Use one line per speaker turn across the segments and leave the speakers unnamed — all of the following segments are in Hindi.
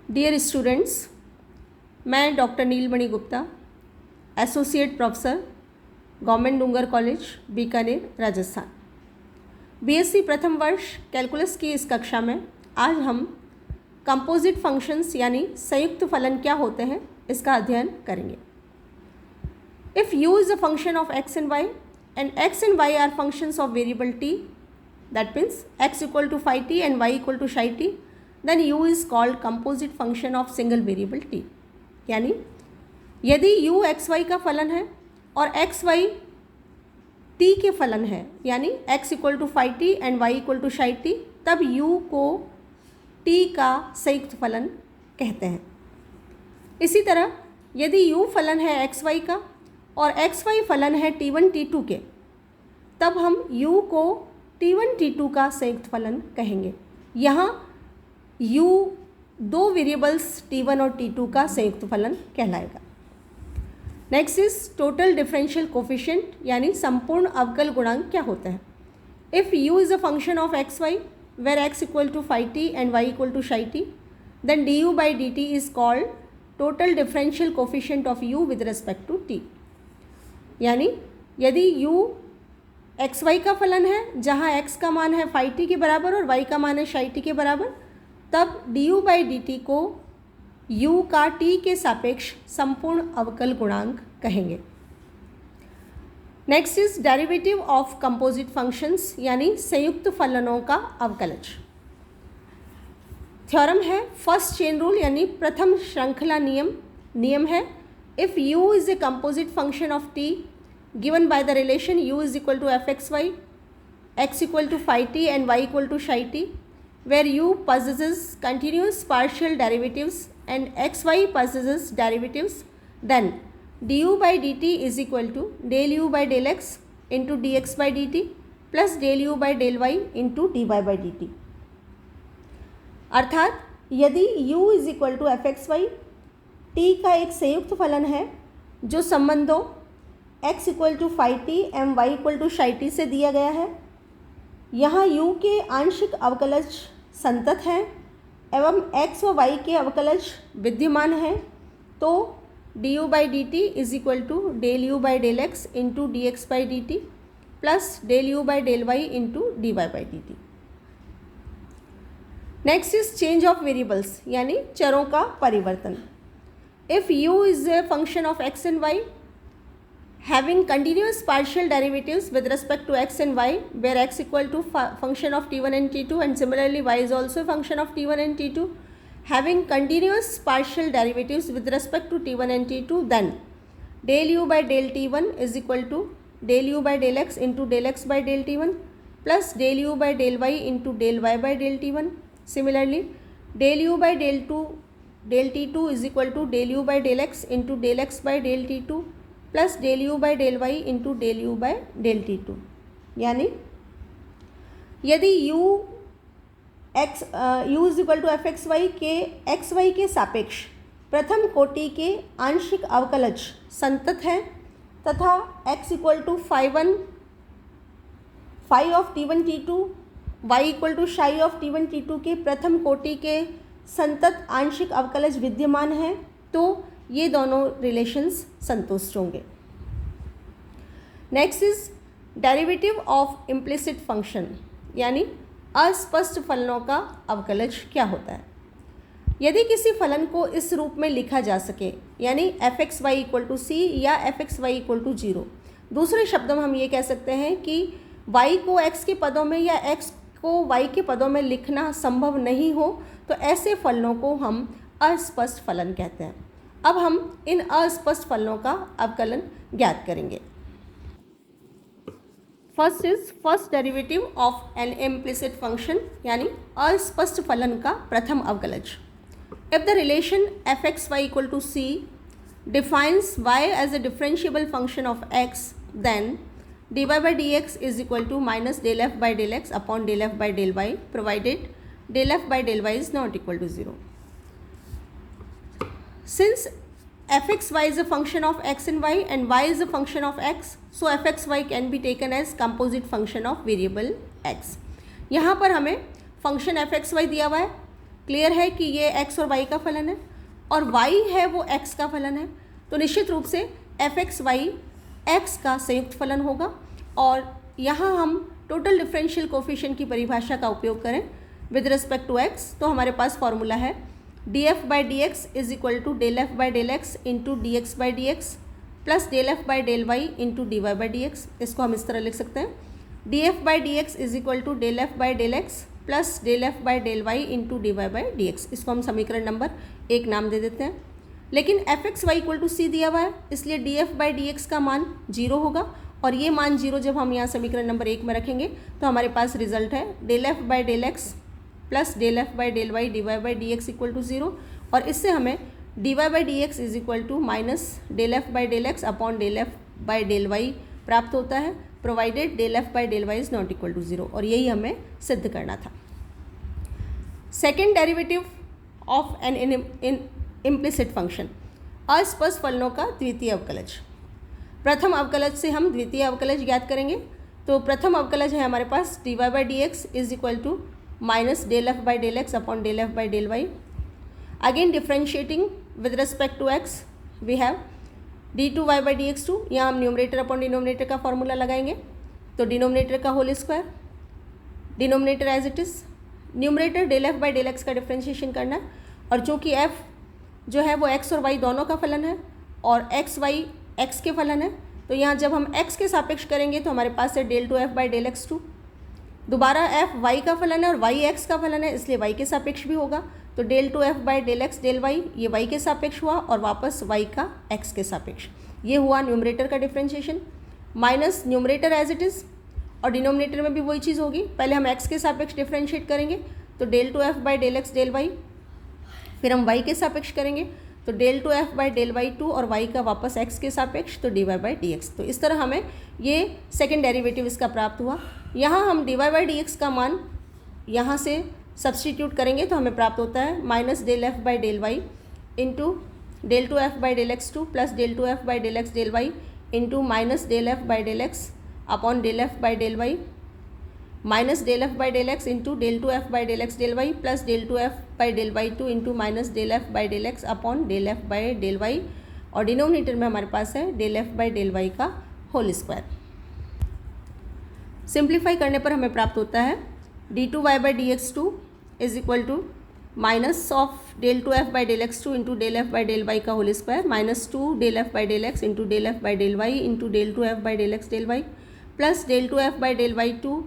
डियर स्टूडेंट्स, मैं doctor Neelmani Gupta, associate professor, government Dungar college, Bikaner, Rajasthan. BSc प्रथम वर्ष कैलकुलस की इस कक्षा में आज हम कंपोजिट फंक्शंस यानी संयुक्त फलन क्या होते हैं इसका अध्ययन करेंगे। If u is a function of x and y and x and y are functions of variable t, that means x equal to phi t and y equal to psi t, then u is called composite function of single variable t। यानी यदि u x y का फलन है और x y t के फलन है, यानी x equal to phi t and y equal to psi t, तब u को t का संयुक्त फलन कहते हैं। इसी तरह यदि u फलन है x y का और x y फलन है t1 t2 के, तब हम u को t1 t2 का संयुक्त फलन कहेंगे। यहाँ u दो वेरिएबल्स t1 और t2 का संयुक्त फलन कहलाएगा। Next is total differential coefficient यानी संपूर्ण अवकल गुणांक क्या होता है। If u is a function of x y where x equal to phi t and y equal to psi t, then du by dt is called total differential coefficient of u with respect to t। यानी यदि u एक्स वाई का फलन है जहाँ x का मान है phi t के बराबर और y का मान है psi t के बराबर, तब du by dt को u का t के सापेक्ष संपूर्ण अवकल गुणांक कहेंगे। Next is derivative of composite functions यानी संयुक्त फलनों का अवकलज। थ्योरम है फर्स्ट चेन रूल यानी प्रथम श्रृंखला नियम है if u is a composite function of t given by the relation u is equal to fxy, x equal to phi t and y equal to psi t, where u possesses continuous partial derivatives and xy possesses derivatives, then du by dt is equal to del u by del x into dx by dt plus del u by del y into dy by dt। अर्थात यदि u is equal to fxy t का एक संयुक्त फलन है जो संबंधों x equal to phi t एवं y equal to psi t से दिया गया है, यहाँ u के आंशिक अवकलज संतत हैं एवं x व y के अवकलज विद्यमान हैं, तो du by dt is equal to del u by del x into d x by d t plus del u by del y into d y by d t. Next is change of variables यानी चरों का परिवर्तन। If u is a function of x and y having continuous partial derivatives with respect to x and y, where x equal to function of t1 and t2 and similarly y is also a function of t1 and t2, having continuous partial derivatives with respect to t1 and t2, then del u by del t1 is equal to del u by del x into del x by del t1 plus del u by del y into del y by del t1. Similarly, del u by del t2 is equal to del u by del x into del x by del t2 plus del u by del y into del u by del t two. यानी यदि u is equal to f x y के एक्स वाई के सापेक्ष प्रथम कोटि के आंशिक अवकलज संतत हैं तथा x equal to phi of t1 t2 y equal to psi of t1 t2 के प्रथम कोटि के संतत आंशिक अवकलज विद्यमान हैं, तो ये दोनों रिलेशंस संतुष्ट होंगे। Next is derivative of implicit function यानी अस्पष्ट फलनों का अवकलज क्या होता है। यदि किसी फलन को इस रूप में लिखा जा सके यानी F x Y equal to C या F x Y equal to zero, दूसरे शब्दों में हम ये कह सकते हैं कि y को x के पदों में या x को y के पदों में लिखना संभव नहीं हो, तो ऐसे फलनों को हम अस्पष्ट फलन कहते हैं। अब हम इन अस्पष्ट फलनों का अवकलन ज्ञात करेंगे। First is first derivative of an implicit function यानी अस्पष्ट फलन का प्रथम अवकलज। If the relation f x Y equal to c defines y as a differentiable function of x, then dy by dx is equal to minus del f by del x upon del f by del y, provided del f by del y is not equal to 0. Since fxy is a function of x and y and y is a function of x, so fxy can be taken as composite function of variable x. यहाँ पर हमें फंक्शन fxy दिया हुआ है क्लियर है कि ये x और y का फलन है और y है वो x का फलन है, तो निश्चित रूप से f(x,y) x का संयुक्त फलन होगा। और यहाँ हम टोटल डिफरेंशियल कोफिशिएंट की परिभाषा का उपयोग करें विद रिस्पेक्ट टू x, तो हमारे पास फॉर्मूला है df/dx is equal to ∂f/∂x into dx/dx plus ∂f/∂y into dy/dx। इसको हम इस तरह लिख सकते हैं df/dx is equal to ∂f/∂x plus ∂f/∂y into dy/dx। इसको हम समीकरण नंबर 1 नाम दे देते हैं। लेकिन f(x,y) इक्वल टू c दिया हुआ है, इसलिए df/dx का मान 0 होगा और ये मान 0 जब हम यहाँ समीकरण नंबर 1 में रखेंगे तो हमारे पास रिजल्ट है ∂f/∂x plus ∂f/∂y dy/dx equal to 0, और इससे हमें dy/dx is equal to minus ∂f/∂x upon ∂f/∂y प्राप्त होता है, provided ∂f/∂y is not equal to 0, और यही हमें सिद्ध करना था। Second derivative of an implicit function, अस्पष्ट फलनों का द्वितीय अवकलज। प्रथम अवकलज से हम द्वितीय अवकलज ज्ञात करेंगे। तो प्रथम अवकलज है हमारे पास dy/dx is equal to minus ∂f/∂x upon ∂f/∂y। Again differentiating with respect to x we have d2y/dx2, यहाँ हम न्यूमरेटर अपॉन डिनोमिनेटर का फॉर्मूला लगाएंगे, तो डिनोमिनेटर का whole square, denominator as it is, numerator ∂f/∂x का डिफ्रेंशिएशन करना है, और चूँकि f जो है वो x और y दोनों का फलन है और x y x के फलन है, तो यहाँ जब हम x के सापेक्ष करेंगे तो हमारे पास है del2f/del(x2), दोबारा f y का फलन है और y x का फलन है, इसलिए y के सापेक्ष भी होगा, तो del2f/del(x) del y ये y के सापेक्ष हुआ और वापस y का x के सापेक्ष। ये हुआ न्यूमरेटर का differentiation, minus numerator as it is, और डिनोमिनेटर में भी वही चीज़ होगी, पहले हम x के सापेक्ष डिफ्रेंशिएट करेंगे तो del2f/del(x) del y, फिर हम y के सापेक्ष करेंगे तो del2f/del(y2) और y का वापस x के सापेक्ष तो dy/dx। तो इस तरह हमें ये सेकेंड डेरिवेटिव इसका प्राप्त हुआ। यहाँ हम dy/dx का मान यहाँ से सब्सटीट्यूट करेंगे तो हमें प्राप्त होता है minus ∂f/∂y into del2f/del(x2) plus del2f/del(x) del y into minus ∂f/del(x) upon ∂f/del(y) minus ∂f/del(x) into del2f/del(x) del y plus del2f/del(y2) into minus ∂f/del(x) upon ∂f/del(y), और डिनोमिनेटर में हमारे पास है ∂f/del(y) का होल स्क्वायर। सिंप्लीफाई करने पर हमें प्राप्त होता है d2y/dx2 is equal to minus of del2f/del(x2) into ∂f/del(y) का whole square minus 2 ∂f/del(x) into ∂f/del(y) into del2f/del(x) del y plus del2f/del(y2)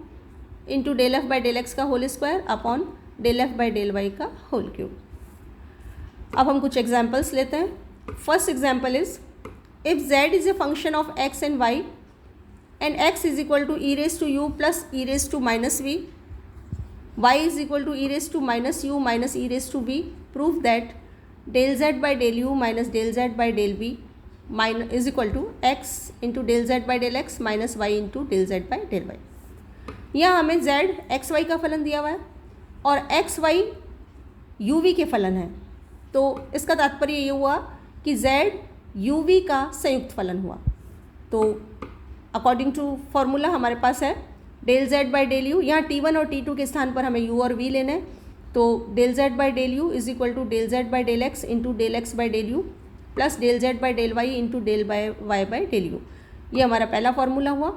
into ∂f/del(x) का होल स्क्वायर अपॉन ∂f/del(y) का होल क्यूब। अब हम कुछ एग्जाम्पल्स लेते हैं। First example is if z is a function of x and y and x is equal to e raised to u plus e raised to minus v, y is equal to e raised to minus u minus e raised to v, prove that del z by del u minus del z by del v minus is equal to x into del z by del x minus y into del z by del y। यहाँ हमें z एक्स वाई का फलन दिया हुआ है और एक्स वाई यू वी के फलन है, तो इसका तात्पर्य ये हुआ कि z यू वी का संयुक्त फलन हुआ। तो अकॉर्डिंग टू फॉर्मूला हमारे पास है del z by del u, यहाँ t1 और t2 के स्थान पर हमें u और v लेने हैं, तो del z by del u is equal to del z by del x into del x by del u plus del z by del y into del y by del u. ये हमारा पहला फॉर्मूला हुआ।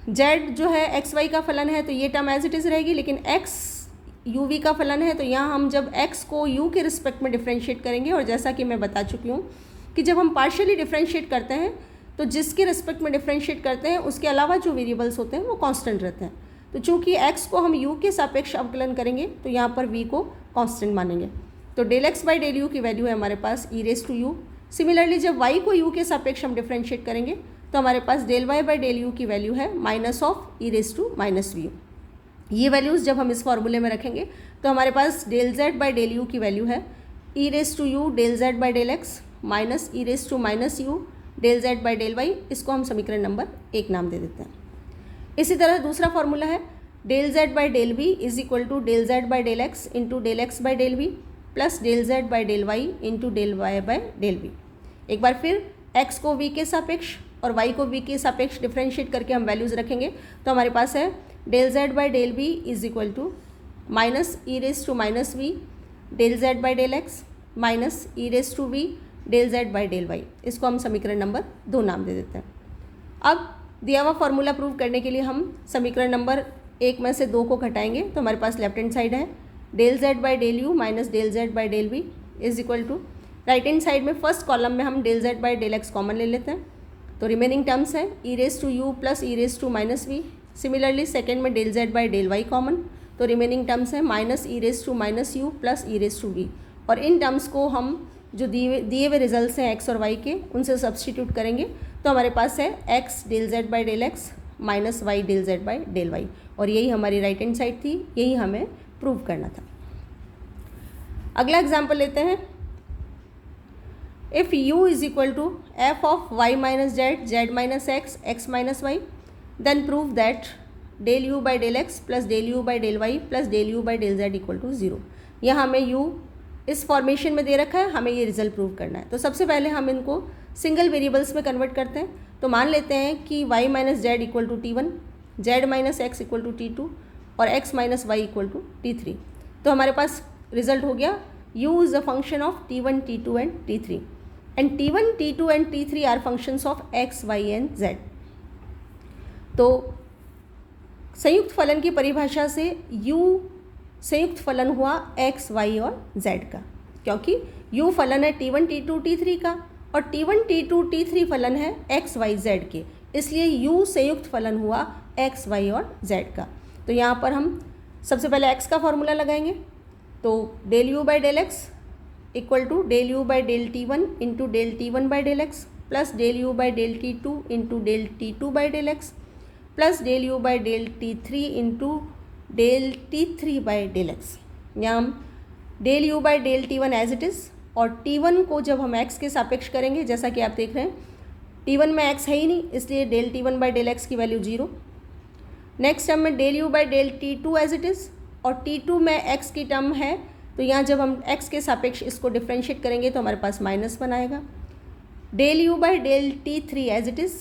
z जो है एक्स वाई का फलन है तो ये टर्म एज इट इज़ रहेगी, लेकिन x यू वी का फलन है तो यहाँ हम जब x को u के रिस्पेक्ट में डिफ्रेंशिएट करेंगे, और जैसा कि मैं बता चुकी हूँ कि जब हम पार्शियली डिफ्रेंशिएट करते हैं तो जिसके रिस्पेक्ट में डिफ्रेंशिएट करते हैं उसके अलावा जो वेरिएबल्स होते हैं वो कांस्टेंट रहते हैं। तो चूंकि x को हम u के सापेक्ष अवकलन करेंगे तो यहाँ पर v को कांस्टेंट मानेंगे, तो del x by del you की वैल्यू है हमारे पास e raise to u। Similarly जब y को u के सापेक्ष हम डिफ्रेंशिएट करेंगे तो हमारे पास del y by del you की वैल्यू है minus of E raise to minus V. ये वैल्यूज़ जब हम इस फॉर्मूले में रखेंगे तो हमारे पास del z by del you की वैल्यू है E raise to U del z by del x minus E raise to minus U del z by del y। इसको हम समीकरण नंबर 1 नाम दे देते हैं। इसी तरह दूसरा फॉर्मूला है del z by del v is equal to del z by del x into del x by del v plus del z by del y into del y by del v। एक बार फिर x को v के सापेक्ष और y को v के सापेक्ष डिफ्रेंशिएट करके हम वैल्यूज़ रखेंगे तो हमारे पास है del z by del v is equal to minus E raise to minus v del Z by del x minus E raise to v del Z by del y. इसको हम समीकरण नंबर 2 नाम दे देते हैं। अब दिया हुआ फॉर्मूला प्रूव करने के लिए हम समीकरण नंबर 1 में से 2 को घटाएंगे तो हमारे पास लेफ्ट हैंड साइड है del Z by del U minus del Z by del V is equal to, right hand side में फर्स्ट कॉलम में हम del Z by del X common ले लेते हैं तो रिमेनिंग टर्म्स है E raise to U plus E raise to minus V. Similarly second में del Z by del Y common तो रिमेनिंग टर्म्स है minus E raise to minus u plus E raise to v. और इन टर्म्स को हम जो दिए हुए रिजल्ट्स हैं एक्स और वाई के उनसे सब्सटीट्यूट करेंगे तो हमारे पास है x del Z by del x minus y del Z by del y. और यही हमारी राइट हैंड साइड थी, यही हमें प्रूव करना था। अगला एग्जाम्पल लेते हैं। If u is equal to f of y minus z z minus x x minus y then prove that del u by del x plus del u by del y plus del u by del z equal to 0। यहाँ हमें u इस फॉर्मेशन में दे रखा है, हमें ये रिजल्ट प्रूव करना है। तो सबसे पहले हम इनको सिंगल वेरिएबल्स में कन्वर्ट करते हैं। तो मान लेते हैं कि y minus z equal to T1, z minus x equal to T2 और x minus y equal to T3। तो हमारे पास रिजल्ट हो गया u is a function of T1, T2 and T3 and T1, T2 and T3 are functions of x, y and z। तो संयुक्त फलन की परिभाषा से u संयुक्त फलन हुआ x, y और z का, क्योंकि u फलन है T1, T2, T3 का और T1, T2, T3 फलन है x, y, z के, इसलिए u संयुक्त फलन हुआ x, y और z का। तो यहाँ पर हम सबसे पहले x का फॉर्मूला लगाएंगे तो del u by del x equal to del u by del T1 into del T1 by del x plus del u by del T2 into del T2 by del x plus del u by del T3 into del T3 by del x. यहाँ हम del u by del T1 as it is और T1 को जब हम x के सापेक्ष करेंगे, जैसा कि आप देख रहे हैं T1 में x है ही नहीं, इसलिए del T1 by del x की वैल्यू 0। नेक्स्ट टर्म में del u by del T2 as it is और T2 में x की टर्म है तो यहाँ जब हम x के सापेक्ष इसको डिफ्रेंशिएट करेंगे तो हमारे पास -1 आएगा। Del u by del T3 as it is,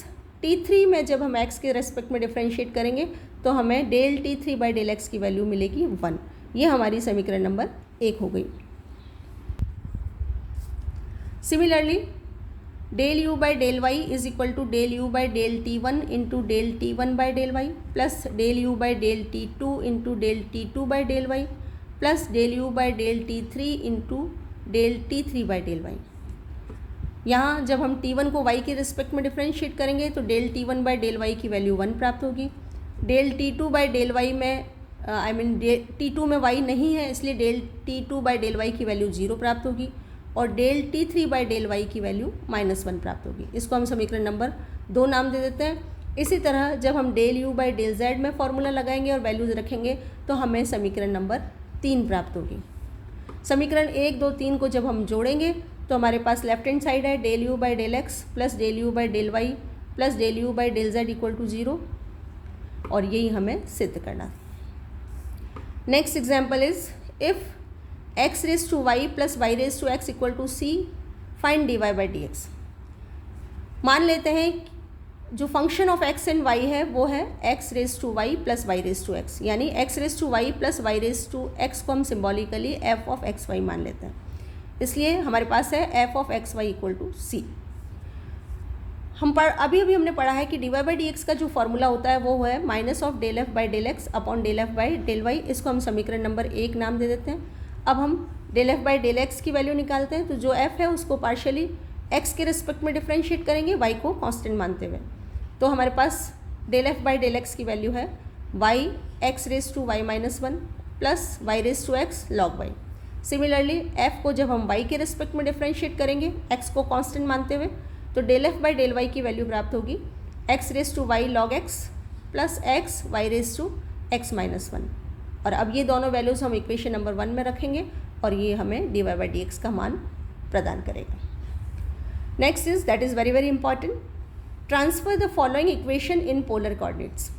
T3 में जब हम x के रेस्पेक्ट में डिफ्रेंशिएट करेंगे तो हमें del T3 by del x की वैल्यू मिलेगी 1। ये हमारी समीकरण नंबर 1 हो गई। Similarly del u by del y is equal to del u by del T1 into del T1 by del y plus del u by del T2 into del T2 by del y plus del u by del T3 into del T3 by del y. यहाँ जब हम T1 को y के रिस्पेक्ट में डिफ्रेंशिएट करेंगे तो del T1 by del Y की वैल्यू 1 प्राप्त होगी। Del T2 by del Y में T2 में y नहीं है, इसलिए del T2 by del Y की वैल्यू 0 प्राप्त होगी और del T3 by del Y की वैल्यू -1 प्राप्त होगी। इसको हम समीकरण नंबर 2 नाम दे देते हैं। इसी तरह जब हम del u by del z में फॉर्मूला लगाएंगे और वैल्यूज़ रखेंगे तो हमें समीकरण नंबर 3 प्राप्त होगी। समीकरण 1, 2, 3 को जब हम जोड़ेंगे तो हमारे पास लेफ्ट हैंड साइड है del u by del x plus del u by del y plus del u by del z equal to 0 और यही हमें सिद्ध करना। Next example is if x raise to y plus y raise to x equal to c find dy by dx। मान लेते हैं जो function of x and y है वो है x raise to y plus y raise to x, यानी x raise to y plus y raise to x को हम symbolically f of x y मान लेते हैं, इसलिए हमारे पास है f of x Y equal to c। अभी हमने पढ़ा है कि dy बाई डी एक्स का जो फॉर्मूला होता है वो है minus of del F by del x upon del F by del y. इसको हम समीकरण नंबर 1 नाम दे देते हैं। अब हम del F by del x की वैल्यू निकालते हैं तो जो f है उसको पार्शियली x के रिस्पेक्ट में डिफ्रेंशिएट करेंगे y को कांस्टेंट मानते हुए। तो हमारे पास del F by del x की वैल्यू है y x raise to y minus 1 plus y raise to x log y। Similarly f को जब हम y के रिस्पेक्ट में डिफ्रेंशिएट करेंगे x को कांस्टेंट मानते हुए तो del F by del Y की वैल्यू प्राप्त होगी x raise to y log x plus x y raise to x minus 1। और अब ये दोनों वैल्यूज़ हम इक्वेशन नंबर 1 में रखेंगे और ये हमें dy बाई डी एक्स का मान प्रदान करेगा। Next is that is very important, transfer the following equation in polar coordinates.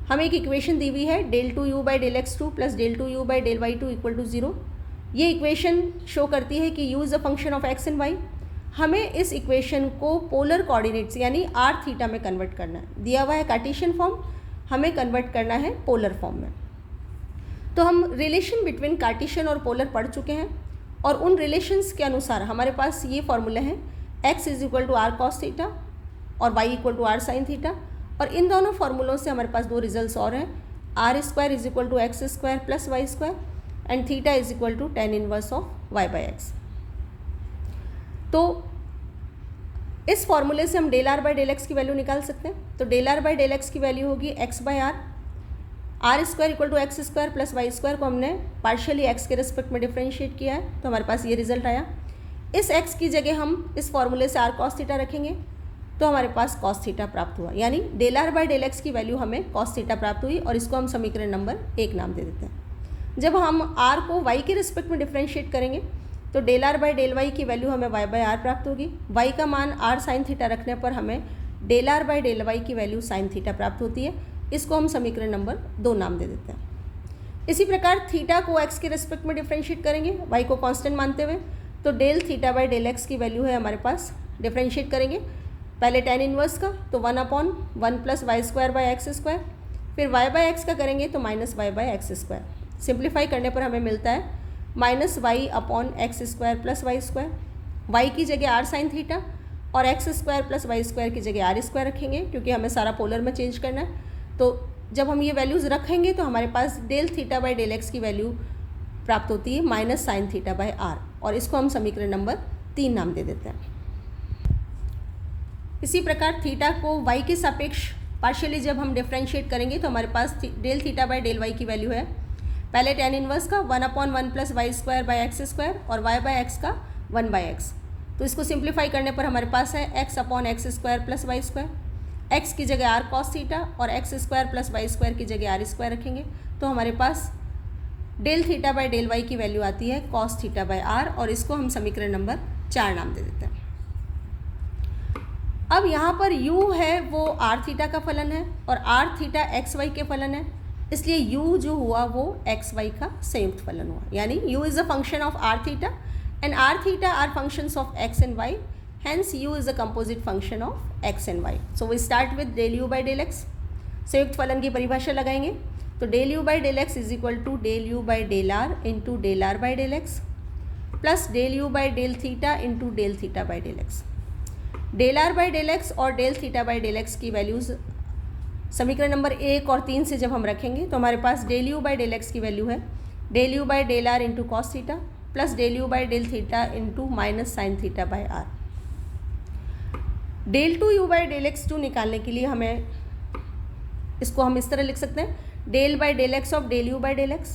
हमें एक इक्वेशन दी हुई है del two u by del x two plus del two u by del y two equal to 0। ये इक्वेशन शो करती है कि u is a function of x and y। हमें इस इक्वेशन को पोलर कोऑर्डिनेट्स यानी r थीटा में कन्वर्ट करना है। दिया हुआ है कार्टेशियन फॉर्म, हमें कन्वर्ट करना है पोलर फॉर्म में। तो हम रिलेशन बिटवीन कार्टेशियन और पोलर पढ़ चुके हैं और उन रिलेशंस के अनुसार हमारे पास ये फॉर्मूले हैं x is equal to r cos theta और y equal to r sine theta. और इन दोनों फार्मूलों से हमारे पास दो रिजल्ट्स और हैं, r square is equal to x square plus Y square and theta is equal to tan inverse of y by x. तो इस फॉर्मूले से हम del r by del x की वैल्यू निकाल सकते हैं। तो del r by del x की वैल्यू होगी x by r square equal to x square plus Y square को हमने पार्शियली एक्स के रिस्पेक्ट में डिफ्रेंशिएट किया है, तो हमारे पास ये रिजल्ट आया। इस एक्स की जगह हम इस फॉर्मूले से आर कॉस थीटा रखेंगे तो हमारे पास कॉस थीटा प्राप्त हुआ, यानी del r by del x की वैल्यू हमें कॉस थीटा प्राप्त हुई और इसको हम समीकरण नंबर 1 नाम दे देते हैं। जब हम आर को वाई के रिस्पेक्ट में डिफ्रेंशिएट करेंगे तो del r by del Y की वैल्यू हमें वाई बाई आर प्राप्त होगी। वाई का मान आर साइन थीटा रखने पर हमें del r by del Y की वैल्यू साइन थीटा प्राप्त होती है, इसको हम समीकरण नंबर 2 नाम दे देते हैं। इसी प्रकार थीटा को एक्स के रिस्पेक्ट में डिफ्रेंशिएट करेंगे वाई को कांस्टेंट मानते हुए, तो del theta by del x की वैल्यू है हमारे पास, डिफ्रेंशिएट करेंगे पहले tan इनवर्स का तो 1/1 plus Y square by x square, फिर वाई बाई एक्स का करेंगे तो minus y by x square. Simplify करने पर हमें मिलता है minus y upon x square plus Y square. Y की जगह आर साइन थीटा और x square plus Y square की जगह आर स्क्वायर रखेंगे क्योंकि हमें सारा पोलर में चेंज करना है। तो जब हम ये वैल्यूज़ रखेंगे तो हमारे पास del theta by del x की वैल्यू प्राप्त होती है minus sine theta by R, और इसको हम समीकरण नंबर 3 नाम दे देते हैं। इसी प्रकार थीटा को वाई के सापेक्ष पार्शियली जब हम डिफ्रेंशिएट करेंगे तो हमारे पास del theta by del Y की वैल्यू है पहले tan इनवर्स का 1/1 plus Y square by x square और वाई बाई एक्स का 1 बाई एक्स। तो इसको सिंप्लीफाई करने पर हमारे पास है x upon x square plus Y square. X की जगह आर कॉस थीटा और x square plus Y square की जगह आर स्क्वायर रखेंगे तो हमारे पास del theta by del Y की वैल्यू आती है कॉस थीटा बाई आर, और इसको हम समीकरण नंबर 4 नाम दे देते हैं। अब यहाँ पर u है वो आर थीटा का फलन है और आर थीटा एक्स वाई के फलन है, इसलिए u जो हुआ वो एक्स वाई का संयुक्त फलन हुआ, यानी u is a function of r theta and r theta are functions of x and y, hence u is a composite function of x and y. So we start with del u by del x. संयुक्त फलन की परिभाषा लगाएंगे तो del u by del x is equal to del u by del r into del r by del x plus del u by del theta into del theta by del x. del r by del x और del theta by del x की वैल्यूज़ समीकरण नंबर 1 और 3 से जब हम रखेंगे तो हमारे पास del u by del x की वैल्यू है del u by del r into cos theta plus del u by del theta into minus sin theta by r. del 2u by del x2 निकालने के लिए हमें इसको हम इस तरह लिख सकते हैं del by del x of del u by del x.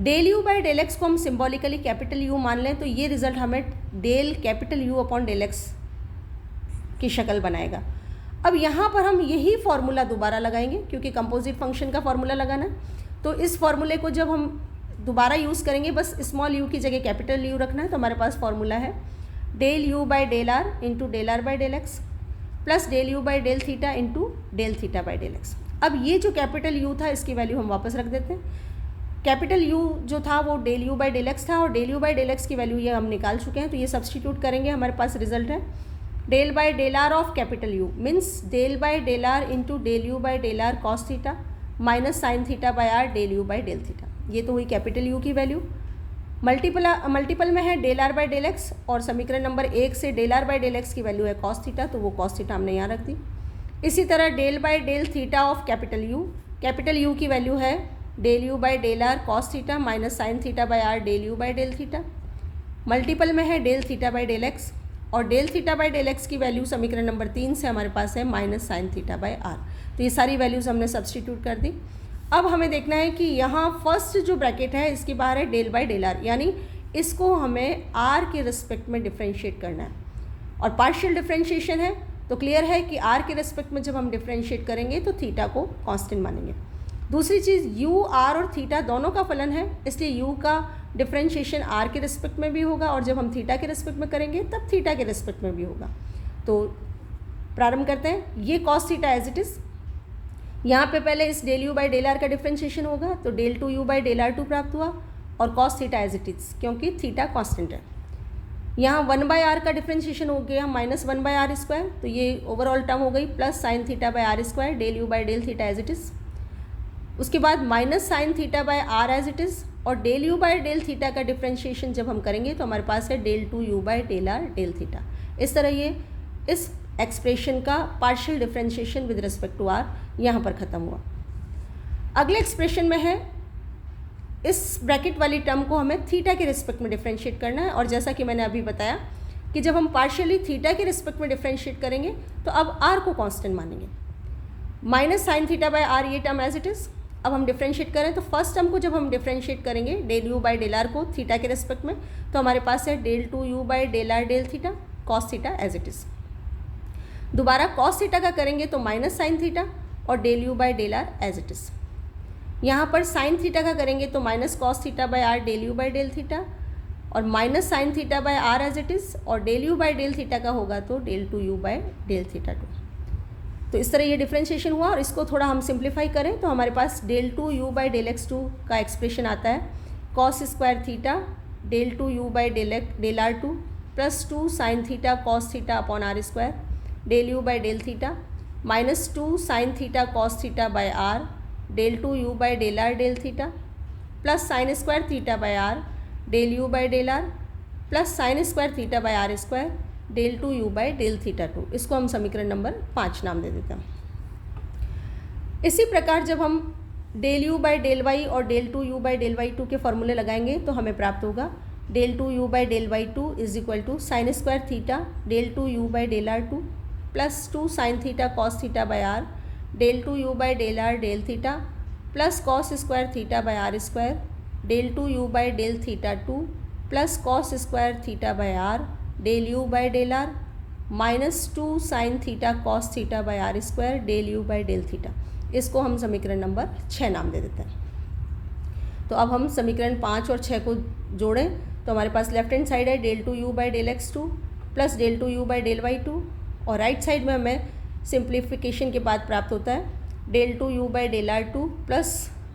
del u by del x को हम सिम्बॉलिकली कैपिटल U मान लें तो ये रिजल्ट हमें del capital U upon del x की शक्ल बनाएगा। अब यहाँ पर हम यही फार्मूला दोबारा लगाएंगे क्योंकि कंपोजिट फंक्शन का फार्मूला लगाना है, तो इस फार्मूले को जब हम दोबारा यूज़ करेंगे बस स्मॉल u की जगह कैपिटल U रखना है, तो हमारे पास फार्मूला है del u by del r into del r by del x plus del u by del theta into del theta by del x. अब ये जो कैपिटल U था इसकी वैल्यू हम वापस रख देते हैं। कैपिटल U जो था वो del u by del x था और del u by del x की वैल्यू ये हम निकाल चुके हैं, तो ये सब्सटीट्यूट करेंगे, हमारे पास रिजल्ट है del by del r of capital U means del by del r into del u by del r cos theta minus sine theta by r del u by del theta. ये तो हुई कैपिटल U की वैल्यू। मल्टीपल में है del r by del x और समीकरण नंबर 1 से del r by del x की वैल्यू है cos थीटा, तो वो cos थीटा हमने यहाँ रख दी। इसी तरह del by del theta of capital U की वैल्यू है del u by del r cos theta minus sine theta by r del u by del theta. Multiple में है del theta by del x और del theta by del x की वैल्यू समीकरण नंबर 3 से हमारे पास है minus sine theta by r। तो ये सारी वैल्यूज़ हमने सब्सटीट्यूट कर दी। अब हमें देखना है कि यहाँ फर्स्ट जो ब्रैकेट है इसके बाहर है del बाई del r, यानी इसको हमें r के रिस्पेक्ट में डिफ्रेंशिएट करना है और पार्शियल डिफ्रेंशिएशन है तो क्लियर है कि r के रिस्पेक्ट में जब हम डिफ्रेंशिएट करेंगे तो थीटा को कांस्टेंट मानेंगे। दूसरी चीज़ u r और थीटा दोनों का फलन है, इसलिए u का डिफ्रेंशिएशन r के रिस्पेक्ट में भी होगा और जब हम थीटा के रिस्पेक्ट में करेंगे तब थीटा के रिस्पेक्ट में भी होगा। तो प्रारंभ करते हैं, ये cos theta as it is, यहाँ पे पहले इस del u by del r का डिफ्रेंशिएशन होगा तो del 2u by del r2 प्राप्त हुआ और cos theta as it is क्योंकि थीटा कांस्टेंट है। यहाँ 1 बाई r का डिफ्रेंशिएशन हो गया माइनस 1 बाई r स्क्वायर, तो ये ओवरऑल टर्म हो गई plus sine theta by r square del u by del theta as it is. उसके बाद minus sine theta by r as it is, और del u by del theta का डिफ्रेंशिएशन जब हम करेंगे तो हमारे पास है del two u by del r del theta. इस तरह ये इस एक्सप्रेशन का partial differentiation with respect to r यहाँ पर ख़त्म हुआ। अगले एक्सप्रेशन में है इस ब्रैकेट वाली टर्म को हमें थीटा के रिस्पेक्ट में डिफ्रेंशिएट करना है, और जैसा कि मैंने अभी बताया कि जब हम पार्शियली थीटा के रिस्पेक्ट में डिफ्रेंशिएट करेंगे तो अब आर को कांस्टेंट मानेंगे। Minus sine theta by r ये टर्म एज इट इज़। अब हम डिफ्रेंशिएट करें तो फर्स्ट टर्म को जब हम डिफ्रेंशिएट करेंगे del u by del r को थीटा के रिस्पेक्ट में, तो हमारे पास है del two u by del r del theta cos theta as it is. दोबारा कॉस थीटा का करेंगे तो माइनस साइन थीटा और del u by del r as it is. यहाँ पर साइन थीटा का करेंगे तो minus cos theta by r del u by del theta, और minus sine theta by r as it is, और del u by del theta का होगा तो del two u by del theta two. तो इस तरह ये डिफ्रेंशिएशन हुआ, और इसको थोड़ा हम सिंप्लीफाई करें तो हमारे पास del two u by del x two का एक्सप्रेशन आता है cos square theta del two u by del r two plus two sine theta cos theta upon r square del u by del theta minus two sine theta cos theta by r del two u by del r del theta plus sine square theta by r del u by del r plus sine square theta by r square del two u by del theta two. इसको हम समीकरण नंबर 5 नाम दे देते हैं। इसी प्रकार जब हम del u by del y और del two u by del y two के फॉर्मूले लगाएंगे तो हमें प्राप्त होगा del two u by del y two is equal to sine square theta del two u by del r two plus two sine theta cos theta by r del two u by del r del theta plus cos square theta by r square del two u by del theta two plus cos square theta by r del u by del r minus two sine theta cos theta by r square del u by del theta. इसको हम समीकरण नंबर 6 नाम दे देते हैं। तो अब हम समीकरण 5 और 6 को जोड़ें तो हमारे पास लेफ्ट हैंड साइड है del two u by del x two plus del two u by del y two, और राइट साइड में हमें सिंप्लीफिकेशन के बाद प्राप्त होता है del two u by del r two plus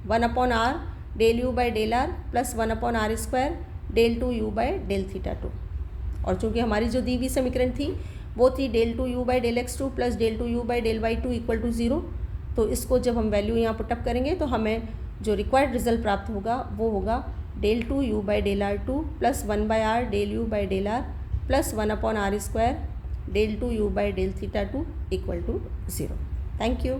1 upon r del u by del r plus 1 upon r square del two u by del theta two. और चूँकि हमारी जो दी हुई समीकरण थी वो थी del two u by del x two plus del two u by del y two equal to 0, तो इसको जब हम वैल्यू यहाँ पुटअप करेंगे तो हमें जो रिक्वायर्ड रिजल्ट प्राप्त होगा वो होगा del two u by del r two plus 1 by r del u by del r plus 1 upon r square del two u by del theta two equal to 0। Thank you.